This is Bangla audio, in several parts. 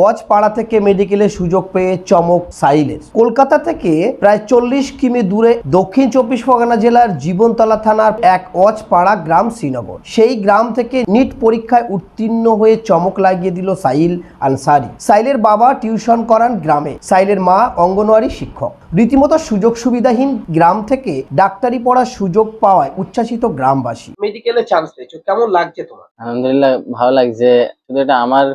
ওয়াজপাড়া থেকে মেডিকেলে সুযোগ পেয়ে চমক সাইলের। কলকাতা থেকে প্রায় 40 কিমি দূরে দক্ষিণ 24 পরগনা জেলার জীবনতলা থানার এক ওয়াজপাড়া গ্রাম শ্রীনগর। সেই গ্রাম থেকে নিট পরীক্ষায় উত্তীর্ণ হয়ে চমক লাগিয়ে দিল সাইল আনসারি। সাইলের বাবা টিউশন করান গ্রামে, সাইলের মা অঙ্গনওয়াড়ি শিক্ষক। রীতিমতো সুযোগ সুবিধাহীন গ্রাম থেকে ডাক্তারি পড়ার সুযোগ পাওয়ায় উচ্ছ্বাসিত গ্রামবাসী। মেডিকেলে চান্স পেয়েছো, কেমন লাগছে তোমার? আলহামদুলিল্লাহ, ভালো লাগছে। শুধু এটা আমার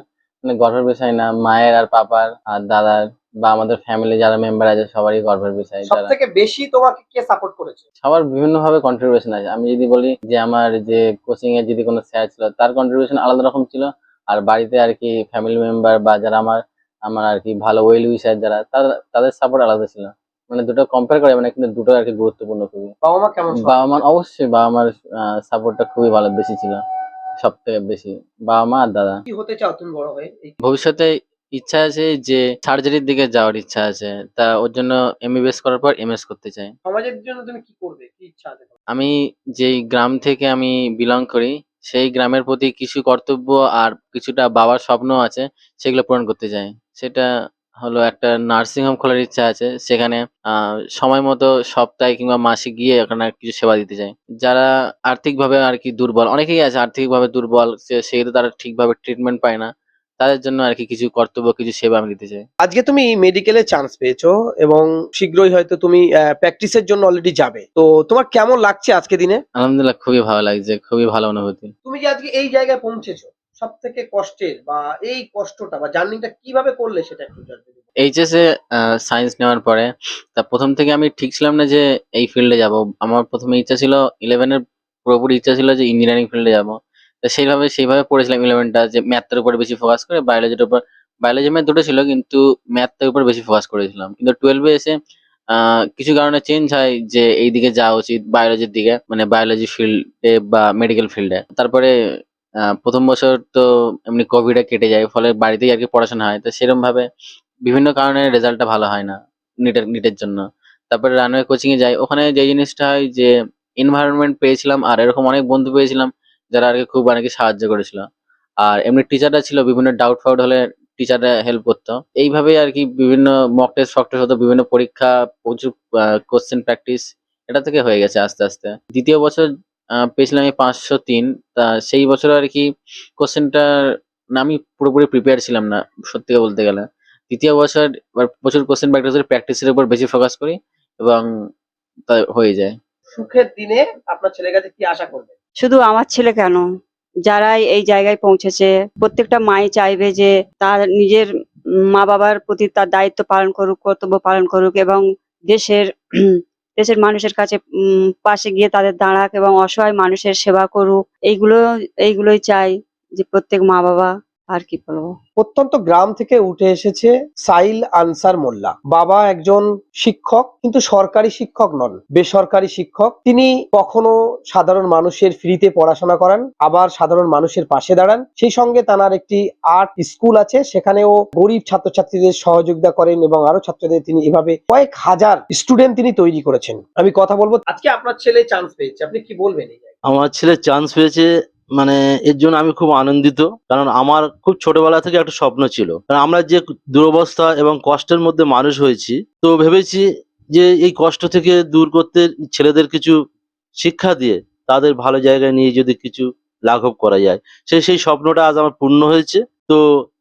গর্বের বিষয় না, মায়ের আর পাপার আর দাদার বা আমাদের ফ্যামিলি যারা মেম্বার আছে সবারই গর্বের বিষয়। সবথেকে বেশি তোমাকে কে সাপোর্ট করেছে? সবার বিভিন্ন ভাবে কন্ট্রিবিউশন আছে। আমি যদি বলি যে আমার যে কোচিং এর যদি কোনো স্যার ছিল তার কন্ট্রিবিউশন আলাদা রকম ছিল, আর বাড়িতে আর কি ফ্যামিলি মেম্বার বা যারা আমার আমার আর কি ভালো ওয়েল উইশার যারা তাদের সাপোর্ট আলাদা ছিল। মানে দুটো কম্পেয়ার করে মানে কিন্তু দুটো আর কি গুরুত্বপূর্ণ খুবই। বাবা মা কেমন? বাবা মা অবশ্যই, বাবা মার সাপোর্টটা খুবই ভালো, বেশি ছিল, সব থেকে বেশি বাবা মা আর দাদা। কি হতে চাও তুমি বড় হয়ে? ভবিষ্যতে ইচ্ছা আছে যে সার্জারির দিকে যাওয়ার ইচ্ছা আছে, তা ওর জন্য এমবিবিএস করার পর এমএস করতে চাই। সমাজের জন্য তুমি কি করবে, কি ইচ্ছা আছে? আমি যেই গ্রাম থেকে আমি বিলং করি সেই গ্রামের প্রতি কিছু কর্তব্য আর কিছুটা বাবার স্বপ্ন আছে, সেগুলো পূরণ করতে চাই। সেটা হলো একটা নার্সিং হোম খোলার ইচ্ছা আছে, সেখানে সময় মতো সপ্তাহে কিংবা মাসে গিয়ে ওখানে কিছু সেবা দিতে চাই। যারা আর্থিকভাবে আর কি দুর্বল, অনেকেই আছে আর্থিকভাবে দুর্বল, সেহেতু তারা ঠিকভাবে ট্রিটমেন্ট পায় না, তাদের জন্য আর কি কিছু কর্তব্য কিছু সেবা আমি দিতে চাই। আজকে তুমি মেডিকেলে চান্স পেয়েছো এবং শীঘ্রই হয়তো তুমি প্র্যাকটিসের জন্য অলরেডি যাবে, তো তোমার কেমন লাগছে আজকে দিনে? আলহামদুলিল্লাহ, খুবই ভালো লাগছে, খুবই ভালো অনুভূতি। তুমি যে আজকে এই জায়গায় পৌঁছেছো, সব থেকে কষ্টের বা এই কষ্টটা বা জার্নিটা কিভাবে করলে সেটা একটু জানতে চাই। এইচএসে সায়েন্স নেওয়ার পরে তা প্রথম থেকে আমি ঠিক ছিলাম না যে এই ফিল্ডে যাব। আমার প্রথমে ইচ্ছা ছিল, 11-এর পুরোপুরি ইচ্ছা ছিল যে ইঞ্জিনিয়ারিং ফিল্ডে যাব। তো সেইভাবে পড়েছিলাম 11টা, যে ম্যাথের উপর বেশি ফোকাস করে, বায়োলজির উপর। বায়োলজি ম্যাথ দুটো ছিল কিন্তু ম্যাথের উপর বেশি ফোকাস করেছিলাম। কিন্তু 12-এ এসে কিছু কারণে চেঞ্জ হয় যে এই দিকে যাওয়া উচিত, বায়োলজির দিকে, মানে বায়োলজি ফিল্ডে বা মেডিকেল ফিল্ডে। তারপরে প্রথম বছর তো এমনি কোভিডে কেটে যায়, ফলে বাড়িতেই আর কি পড়াশোনা হয়। তো সেরকম ভাবে বিভিন্ন কারণে রেজাল্টটা ভালো হয় না নিটের জন্য। তারপরে রানওয়ে কোচিং এ যাই, ওখানে যে জিনিসটা হয় যে এনভায়রনমেন্ট পেয়েছিলাম আর এরকম অনেক বন্ধু পেয়েছিলাম যারা আর কি খুব অনেকে সাহায্য করেছিল। আর এমনি টিচাররা ছিল, বিভিন্ন ডাউট ফাউট হলে টিচাররা হেল্প করতো। এইভাবেই আর কি বিভিন্ন মক টেস্ট ফক টেস্ট হতো, বিভিন্ন পরীক্ষা, প্রচুর কোশ্চেন প্র্যাকটিস, এটা থেকে হয়ে গেছে আস্তে আস্তে। দ্বিতীয় বছর পেয়েছিলাম আমি 503। তা সেই বছর আর কি কোশ্চেনটার না আমি পুরোপুরি প্রিপেয়ার ছিলাম না সত্যি কথা বলতে গেলে। দ্বিতীয় বছর এবার প্রচুর কোশ্চেন প্র্যাকটিসের উপর বেশি ফোকাস করি এবং তা হয়ে যায়। সুখের দিনে আপনার ছেলের কাছে কি আশা করবে? শুধু আমার ছেলে কেন, যারাই এই জায়গায় পৌঁছেছে প্রত্যেকটা মাই চাইবে যে তার নিজের মা বাবার প্রতি তার দায়িত্ব পালন করুক, কর্তব্য পালন করুক এবং দেশের দেশের মানুষের কাছে পাশে গিয়ে তাদের দাঁড়াক এবং অসহায় মানুষের সেবা করুক। এইগুলোই চাই যে প্রত্যেক মা বাবা। আর কি বলবো। প্রত্যন্ত গ্রাম থেকে উঠে এসেছে সাইল আনসার মোল্লা। বাবা একজন শিক্ষক, কিন্তু সরকারি শিক্ষক নন, বেসরকারি শিক্ষক। তিনি কখনো সাধারণ মানুষের ফ্রিতে পড়াশোনা করান, আবার সাধারণ মানুষের পাশে দাঁড়ান। সেই সঙ্গে তার একটি আর্ট স্কুল আছে, সেখানেও গরিব ছাত্রছাত্রীদের সহযোগিতা করেন এবং আরো ছাত্রদের তিনি এভাবে কয়েক হাজার স্টুডেন্ট তিনি তৈরি করেছেন। আমি কথা বলবো, আজকে আপনার ছেলে চান্স পেয়েছে, আপনি কি বলবেন? আমার ছেলে চান্স পেয়েছে, মানে এর জন্য আমি খুব আনন্দিত। কারণ আমার খুব ছোটবেলা থেকে একটা স্বপ্ন ছিল, কারণ আমরা যে দুরবস্থা এবং কষ্টের মধ্যে মানুষ হয়েছি, তো ভেবেছি যে এই কষ্ট থেকে দূর করতে ছেলেদের কিছু শিক্ষা দিয়ে তাদের ভালো জায়গায় নিয়ে যদি কিছু লাঘব করা যায়, সেই স্বপ্নটা আজ আমার পূর্ণ হয়েছে। তো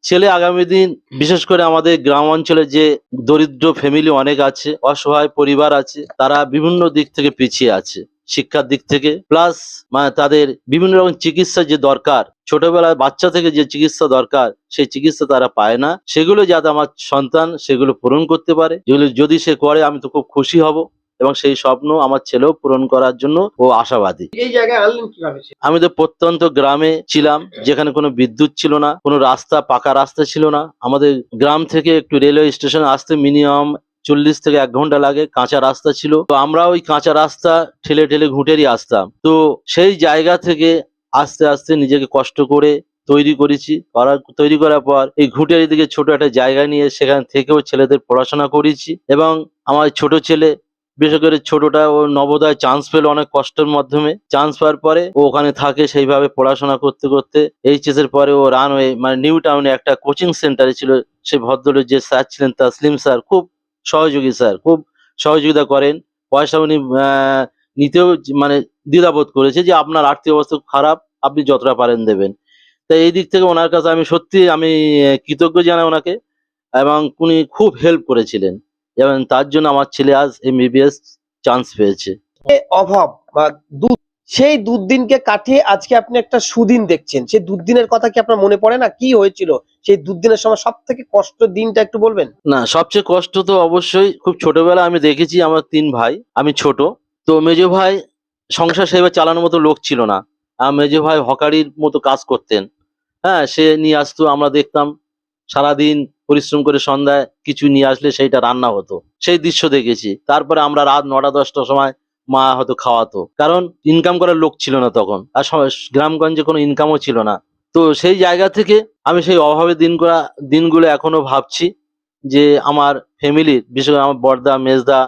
ছেলে আগামী দিন, বিশেষ করে আমাদের গ্রাম অঞ্চলে যে দরিদ্র ফ্যামিলি অনেক আছে, অসহায় পরিবার আছে, তারা বিভিন্ন দিক থেকে পিছিয়ে আছে, শিক্ষার দিক থেকে, প্লাস মানে তাদের বিভিন্ন রকম চিকিৎসা যে দরকার, ছোটবেলায় বাচ্চা থেকে যে চিকিৎসা দরকার সেই চিকিৎসা তারা পায় না। সেগুলো যাতে আমার সন্তান সেগুলো পূরণ করতে পারে, যেগুলো যদি সে করে আমি তো খুব খুশি হব এবং সেই স্বপ্ন আমার ছেলেও পূরণ করার জন্য ও আশাবাদী। এই জায়গায় আনলেন কিভাবে? আমি তো প্রত্যন্ত গ্রামে ছিলাম, যেখানে কোনো বিদ্যুৎ ছিল না, কোনো রাস্তা, পাকা রাস্তা ছিল না। আমাদের গ্রাম থেকে একটু রেলওয়ে স্টেশনে আসতে মিনিমাম 40 থেকে 1 ঘন্টা লাগে, কাঁচা রাস্তা ছিল। তো আমরা ওই কাঁচা রাস্তা ঠেলে ঠেলে ঘুঁটেরই আসতাম। তো সেই জায়গা থেকে আস্তে আস্তে নিজেকে কষ্ট করে তৈরি করার পর এই ঘুঁটের দিকে ছোট একটা জায়গা নিয়ে সেখান থেকেও ছেলেদের পড়াশোনা করেছি। এবং আমার ছোট ছেলে, বিশেষ করে ছোটটা, ও নবোদয় চান্স পেল অনেক কষ্টের মাধ্যমে। চান্স পাওয়ার পরে ও ওখানে থাকে, সেইভাবে পড়াশোনা করতে করতে এইচএস এর পরে ও রানওয়ে মানে নিউ টাউনে একটা কোচিং সেন্টারে ছিল, সেই ভদ্রলোক যে স্যার ছিলেন তাসলিম স্যার, খুব সহযোগী স্যার, খুব সহযোগিতা করেন। পয়সা উনি নিতেও মানে দ্বিধাবোধ করেছে যে আপনার আর্থিক অবস্থা খুব খারাপ, আপনি যতটা পারেন দেবেন। তাই এই দিক থেকে ওনার কাছে আমি সত্যি কৃতজ্ঞ জানাই ওনাকে, এবং উনি খুব হেল্প করেছিলেন, এবং তার জন্য আমার ছেলে আজ MBBS চান্স পেয়েছে। অভাব বা দুধ, সেই দুর্দিনকে কাটিয়ে আজকে আপনি একটা সুদিন দেখছেন। সেই দুর্দিনের কথা কি আপনার মনে পড়ে না? কি হয়েছিল সেই দুর্দিনের সময় সব থেকে কষ্ট দিনটা একটু বলবেন? না, সবচেয়ে কষ্ট তো অবশ্যই খুব ছোটবেলায় আমি দেখেছি। আমার 3 ভাই, আমি ছোট। তো মেজো ভাই সংসার সেভাবে চালানোর মতো লোক ছিল না। মেজো ভাই হকারির মতো কাজ করতেন। হ্যাঁ, সে নিয়ে আসতো, আমরা দেখতাম সারাদিন পরিশ্রম করে সন্ধ্যায় কিছু নিয়ে আসলে সেইটা রান্না হতো, সেই দৃশ্য দেখেছি। তারপরে আমরা রাত 9টা-10টার সময় মা হয়তো খাওয়াতো, কারণ ইনকাম করার লোক ছিল না তখন, আর গ্রামগঞ্জে কোনো ইনকামও ছিল না। তো সেই জায়গা থেকে আমি সেই অভাবের দিনগুলো এখনো ভাবছি যে আমার ফ্যামিলির, বিশেষ করে আমার বড়দা, মেজদা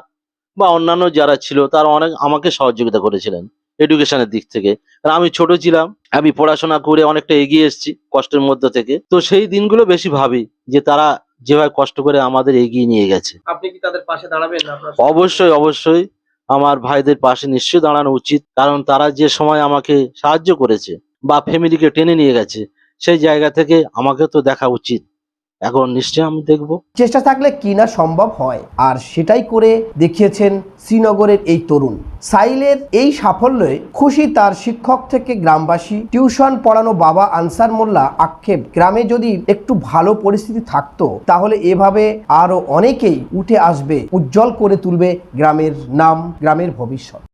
বা অন্যান্য যারা ছিল তারা অনেক আমাকে সহযোগিতা করেছিলেন এডুকেশনের দিক থেকে। কারণ আমি ছোট ছিলাম, আমি পড়াশোনা করে অনেকটা এগিয়ে এসেছি কষ্টের মধ্যে থেকে। তো সেই দিনগুলো বেশি ভাবি যে তারা যেভাবে কষ্ট করে আমাদের এগিয়ে নিয়ে গেছে। আপনি কি তাদের পাশে দাঁড়াবেন? অবশ্যই, অবশ্যই আমার ভাইদের পাশে নিশ্চয়ই দাঁড়ানো উচিত, কারণ তারা যে সময় আমাকে সাহায্য করেছে বা ফ্যামিলিকে টেনে নিয়ে গেছে, সেই জায়গা থেকে আমাকে তো দেখা উচিত। এখন নিশ্চয়ই আমি দেখবো। চেষ্টা থাকলে কি না সম্ভব হয়, আর সেটাই করে দেখিয়েছেন শ্রীনগরের এই তরুণ। সাইলের এই সাফল্যে খুশি তার শিক্ষক থেকে গ্রামবাসী। টিউশন পড়ানো বাবা আনসার মোল্লা আক্ষেপ, গ্রামে যদি একটু ভালো পরিস্থিতি থাকতো তাহলে এভাবে আরো অনেকেই উঠে আসবে, উজ্জ্বল করে তুলবে গ্রামের নাম, গ্রামের ভবিষ্যৎ।